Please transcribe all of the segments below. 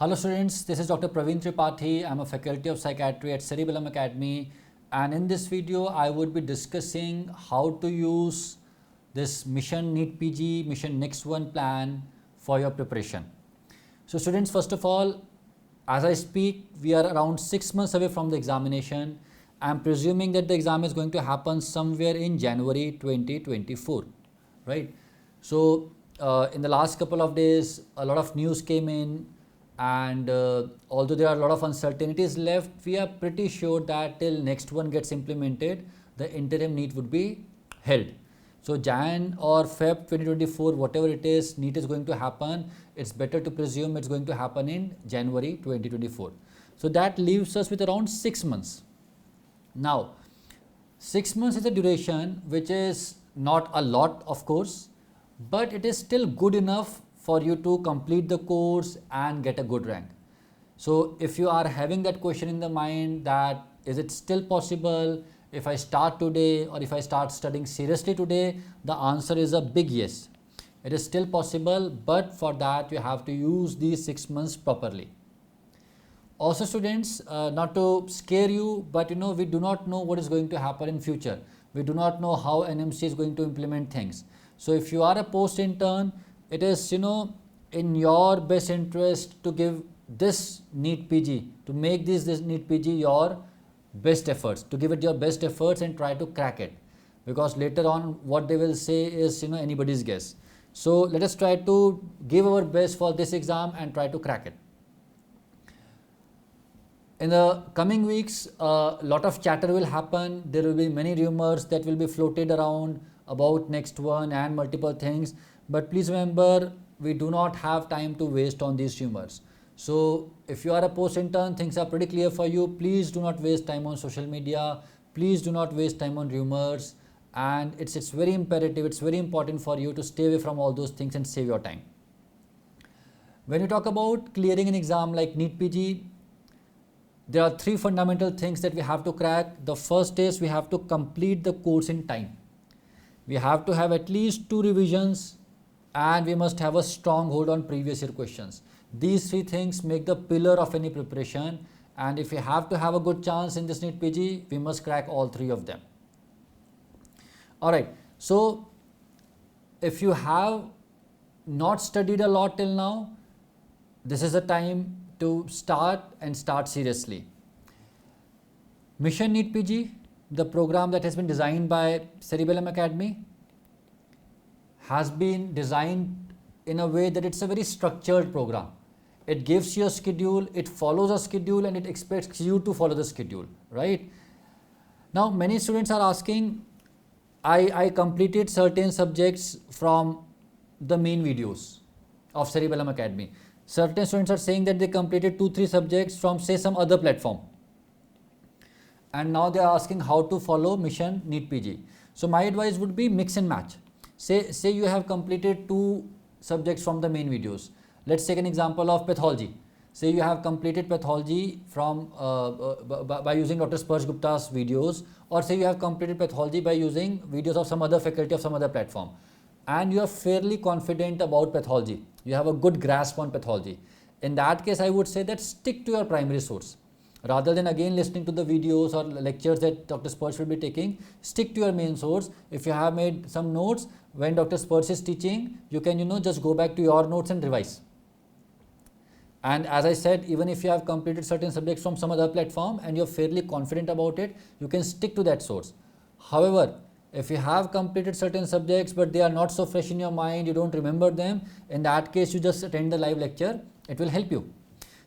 Hello students, this is Dr. Praveen Tripathi. I'm a faculty of psychiatry at Cerebellum Academy, and in this video I would be discussing how to use this Mission NEET PG, Mission Next One plan for your preparation. So students, first of all, as I speak, we are around 6 months away from the examination. I'm presuming that the exam is going to happen somewhere in January 2024, right? So in the last couple of days, a lot of news came in, and although there are a lot of uncertainties left, we are pretty sure that till next one gets implemented, the interim NEET would be held. So Jan or Feb 2024, whatever it is, NEET is going to happen. It's better to presume it's going to happen in January 2024. So that leaves us with around 6 months. Now, 6 months is a duration which is not a lot, of course, but it is still good enough for you to complete the course and get a good rank. So if you are having that question in the mind that is it still possible if I start today or if I start studying seriously today, the answer is a big yes. It is still possible, but for that you have to use these 6 months properly. Also students, not to scare you, but we do not know what is going to happen in future. We do not know how NMC is going to implement things. So if you are a post intern, it is in your best interest to give this NEET PG, to make this NEET PG your best efforts, to give it your best efforts and try to crack it, because later on what they will say is anybody's guess. So let us try to give our best for this exam and try to crack it. In the coming weeks, a lot of chatter will happen. There will be many rumors that will be floated around about next one and multiple things. But please remember, we do not have time to waste on these rumors. So if you are a post intern, things are pretty clear for you. Please do not waste time on social media. Please do not waste time on rumors. And it's very imperative, it's very important for you to stay away from all those things and save your time. When you talk about clearing an exam like NEET PG, there are 3 fundamental things that we have to crack. The first is we have to complete the course in time. We have to have at least 2 revisions, and we must have a strong hold on previous year questions. These 3 things make the pillar of any preparation, and if we have to have a good chance in this NEET PG, we must crack all 3 of them. Alright, so if you have not studied a lot till now, this is the time to start and start seriously. Mission NEET PG, the program that has been designed by Cerebellum Academy, has been designed in a way that it's a very structured program. It gives you a schedule, it follows a schedule, and it expects you to follow the schedule, right? Now, many students are asking, I completed certain subjects from the main videos of Cerebellum Academy. Certain students are saying that they completed 2-3 subjects from say some other platform, and now they are asking how to follow Mission NEET PG. So my advice would be mix and match. Say you have completed 2 subjects from the main videos. Let's take an example of pathology. Say you have completed pathology from by using Dr. Sparsh Gupta's videos, or say you have completed pathology by using videos of some other faculty of some other platform, and you are fairly confident about pathology. You have a good grasp on pathology. In that case, I would say that stick to your primary source. Rather than again listening to the videos or lectures that Dr. Sparsh will be taking, stick to your main source. If you have made some notes, when Dr. Sparsh is teaching, you can just go back to your notes and revise. And as I said, even if you have completed certain subjects from some other platform and you're fairly confident about it, you can stick to that source. However, if you have completed certain subjects but they are not so fresh in your mind, you don't remember them, in that case you just attend the live lecture, it will help you.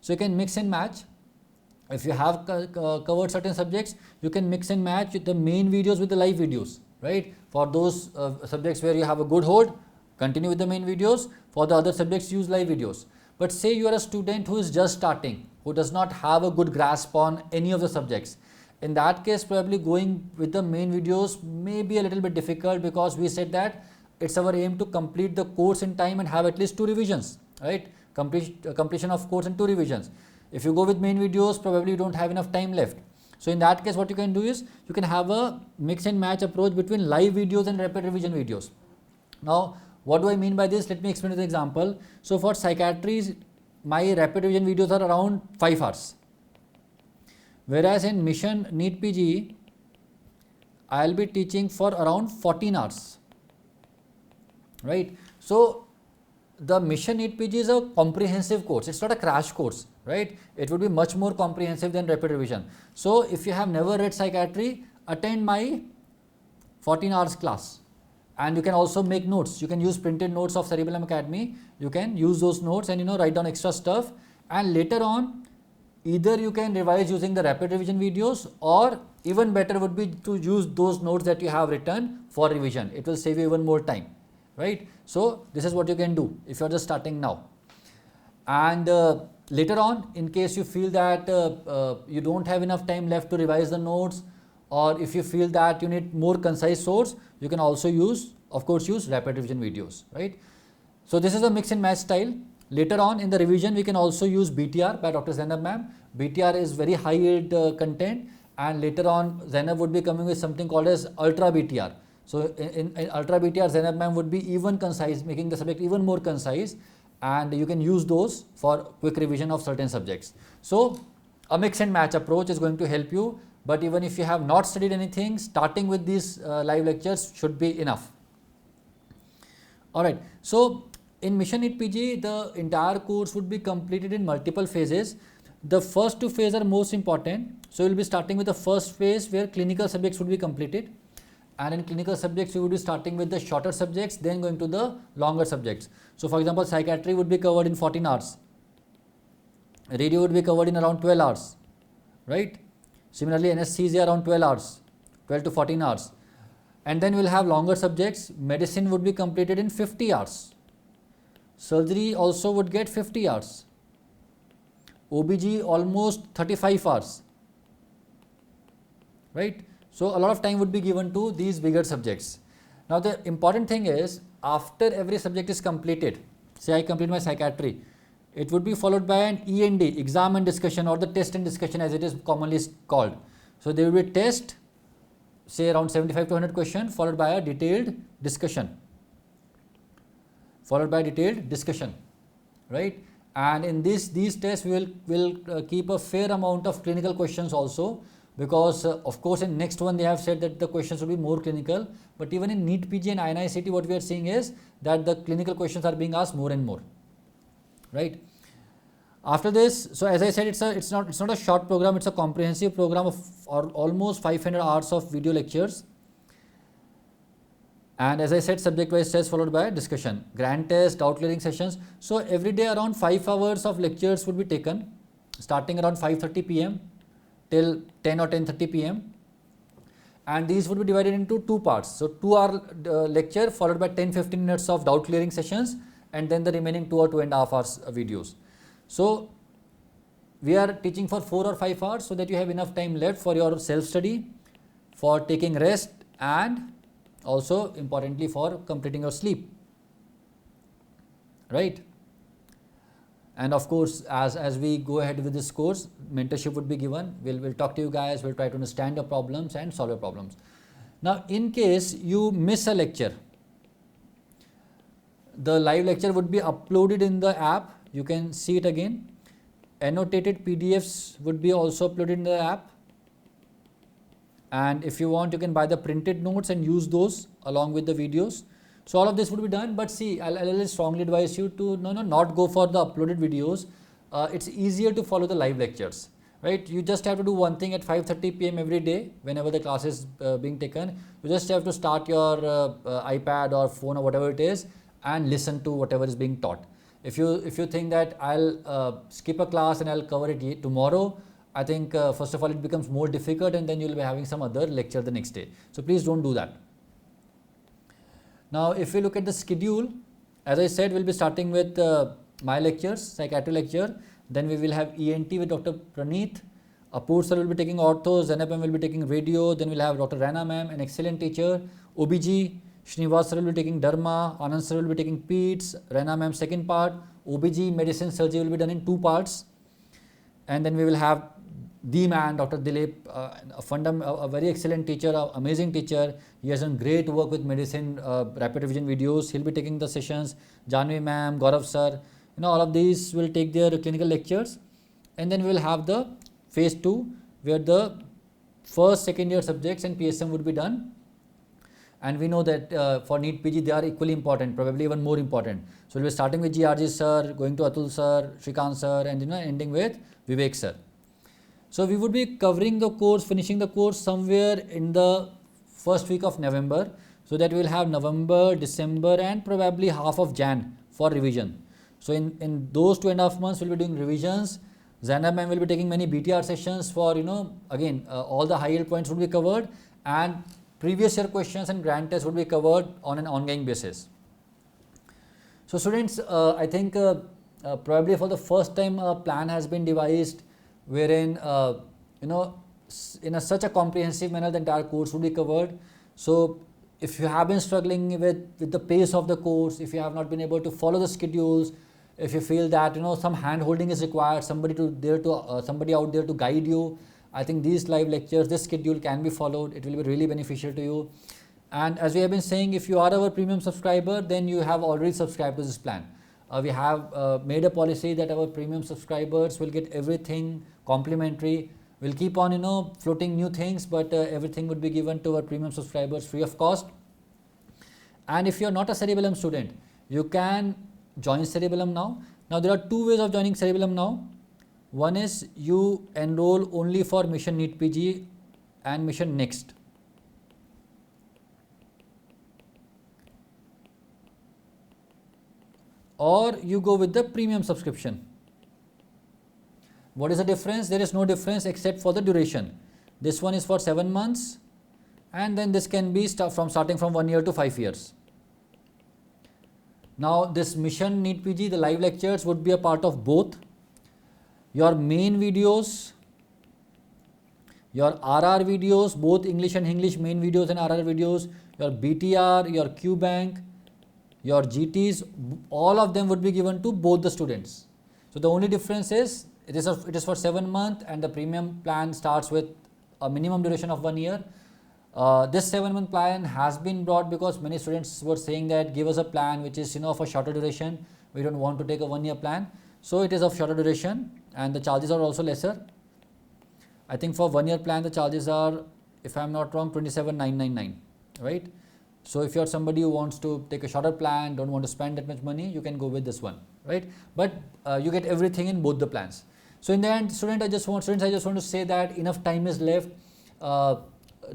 So you can mix and match. If you have covered certain subjects, you can mix and match the main videos with the live videos, right? For those subjects where you have a good hold, continue with the main videos. For the other subjects, use live videos. But say you are a student who is just starting, who does not have a good grasp on any of the subjects. In that case, probably going with the main videos may be a little bit difficult, because we said that it's our aim to complete the course in time and have at least 2 revisions, right? Completion of course and 2 revisions. If you go with main videos, probably you don't have enough time left. So in that case, what you can do is you can have a mix and match approach between live videos and rapid revision videos. Now, what do I mean by this? Let me explain with an example. So for psychiatry, my rapid revision videos are around 5 hours. Whereas in Mission NEET PG, I'll be teaching for around 14 hours. Right? So the Mission NEET PG is a comprehensive course. It's not a crash course, right? It would be much more comprehensive than rapid revision. So if you have never read psychiatry, attend my 14 hours class. And you can also make notes. You can use printed notes of Cerebellum Academy. You can use those notes and write down extra stuff. And later on, either you can revise using the rapid revision videos, or even better would be to use those notes that you have written for revision. It will save you even more time, right? So this is what you can do if you are just starting now. And later on, in case you feel that you don't have enough time left to revise the notes, or if you feel that you need more concise source, you can also use rapid revision videos, right? So this is a mix and match style. Later on in the revision, we can also use BTR by Dr. Zainab ma'am. BTR is very high yield content, and later on Zainab would be coming with something called as Ultra BTR. So in Ultra BTR, Zainab ma'am would be even concise, making the subject even more concise, and you can use those for quick revision of certain subjects. So a mix and match approach is going to help you. But even if you have not studied anything, starting with these live lectures should be enough. Alright, so in Mission NEET PG, the entire course would be completed in multiple phases. The first two phases are most important. So we will be starting with the first phase where clinical subjects would be completed. And in clinical subjects, we would be starting with the shorter subjects, then going to the longer subjects. So for example, psychiatry would be covered in 14 hours. Radio would be covered in around 12 hours, right? Similarly, anesthesia around 12 hours, 12 to 14 hours. And then we'll have longer subjects. Medicine would be completed in 50 hours. Surgery also would get 50 hours. OBG almost 35 hours, right? So a lot of time would be given to these bigger subjects. Now the important thing is, after every subject is completed, say I complete my psychiatry, it would be followed by an END, exam and discussion, or the test and discussion as it is commonly called. So there will be a test, say around 75 to 100 questions, followed by a detailed discussion. Right? And in these tests, we will keep a fair amount of clinical questions also, because of course in next one they have said that the questions will be more clinical, but even in NEET PG and INICT, what we are seeing is that the clinical questions are being asked more and more. Right. After this, so as I said, it's not a short program, it's a comprehensive program of almost 500 hours of video lectures. And as I said, subject wise test followed by discussion, grand test, doubt clearing sessions. So every day around 5 hours of lectures would be taken, starting around 5:30 p.m. till 10 or 10:30 p.m. And these would be divided into two parts. So 2-hour lecture followed by 10-15 minutes of doubt clearing sessions, and then the remaining 2 or 2.5 hours videos. So we are teaching for 4 or 5 hours so that you have enough time left for your self-study, for taking rest, and also importantly for completing your sleep, right? And of course, as we go ahead with this course, mentorship would be given. We'll talk to you guys, we'll try to understand your problems and solve your problems. Now, in case you miss a lecture, the live lecture would be uploaded in the app. You can see it again. Annotated PDFs would be also uploaded in the app. And if you want, you can buy the printed notes and use those along with the videos. So all of this would be done, but see, I'll strongly advise you to not go for the uploaded videos. It's easier to follow the live lectures, right? You just have to do one thing at 5:30 p.m. every day whenever the class is being taken. You just have to start your iPad or phone or whatever it is and listen to whatever is being taught. If you think that I'll skip a class and I'll cover it tomorrow, I think first of all it becomes more difficult, and then you'll be having some other lecture the next day. So please don't do that. Now if we look at the schedule, as I said, we'll be starting with my lectures, psychiatry lecture, then we will have ENT with Dr. Praneeth, Apur sir will be taking ortho, Zainab ma'am will be taking radio, then we'll have Dr. Rana ma'am, an excellent teacher, OBG, Srinivas sir will be taking Dharma, Anand sir will be taking Peds, Rana ma'am second part, OBG, medicine, surgery will be done in 2 parts, and then we will have the man, Dr. Dilip, a very excellent teacher, amazing teacher. He has done great work with medicine, rapid revision videos. He'll be taking the sessions. Janvi ma'am, Gaurav sir, all of these will take their clinical lectures, and then we will have the phase 2 where the first second year subjects and PSM would be done. And we know that for NEET PG they are equally important, probably even more important. So we'll be starting with GRG sir, going to Atul sir, Shrikant sir, and ending with Vivek sir. So we would be covering the course, finishing the course somewhere in the first week of November, so that we will have November, December, and probably half of Jan for revision. So in those 2.5 months we'll be doing revisions. Zainab ma'am will be taking many BTR sessions for again all the high yield points would be covered, and previous year questions and grand tests would be covered on an ongoing basis. So students, I think probably for the first time a plan has been devised wherein in such a comprehensive manner the entire course would be covered. So if you have been struggling with the pace of the course, if you have not been able to follow the schedules, if you feel that some hand holding is required, somebody out there to guide you, I think these live lectures, this schedule can be followed. It will be really beneficial to you. And as we have been saying, if you are our premium subscriber, then you have already subscribed to this plan. We have made a policy that our premium subscribers will get everything complimentary. We'll keep on floating new things, but everything would be given to our premium subscribers free of cost. And if you're not a Cerebellum student, you can join Cerebellum now. Now there are two ways of joining Cerebellum now. One is you enroll only for Mission NEET PG and Mission Next. Or you go with the premium subscription. What is the difference? There is no difference except for the duration. This one is for 7 months, and then this can be starting from 1 year to 5 years. Now this Mission NEET PG, the live lectures would be a part of both. Your main videos, your RR videos, both English and English main videos and RR videos, your BTR, your QBank, your GTs, all of them would be given to both the students. So the only difference is it is for 7 months, and the premium plan starts with a minimum duration of 1 year. This 7-month plan has been brought because many students were saying that give us a plan which is for shorter duration. We don't want to take a 1-year plan. So it is of shorter duration, and the charges are also lesser. I think for 1-year plan the charges are, if I am not wrong, 27,999, right? So if you are somebody who wants to take a shorter plan, don't want to spend that much money, you can go with this one, right? But you get everything in both the plans. So in the end, students, I just want to say that enough time is left.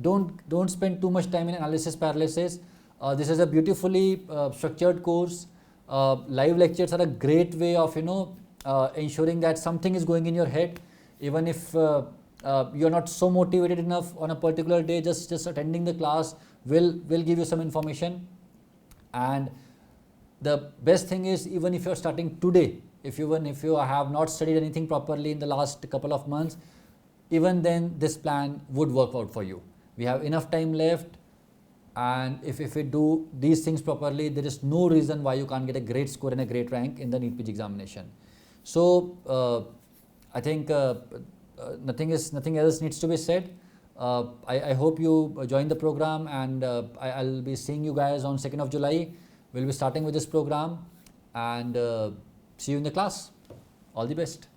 Don't spend too much time in analysis paralysis. This is a beautifully structured course. Live lectures are a great way of ensuring that something is going in your head, even if you're not so motivated enough on a particular day. Just attending the class will give you some information. And the best thing is, even if you're starting today, if you have not studied anything properly in the last couple of months, even then this plan would work out for you. We have enough time left, and if we do these things properly, there is no reason why you can't get a great score and a great rank in the NEET PG examination. So I think nothing else needs to be said. I hope you join the program, and I'll be seeing you guys on 2nd of July. We'll be starting with this program, and see you in the class. All the best.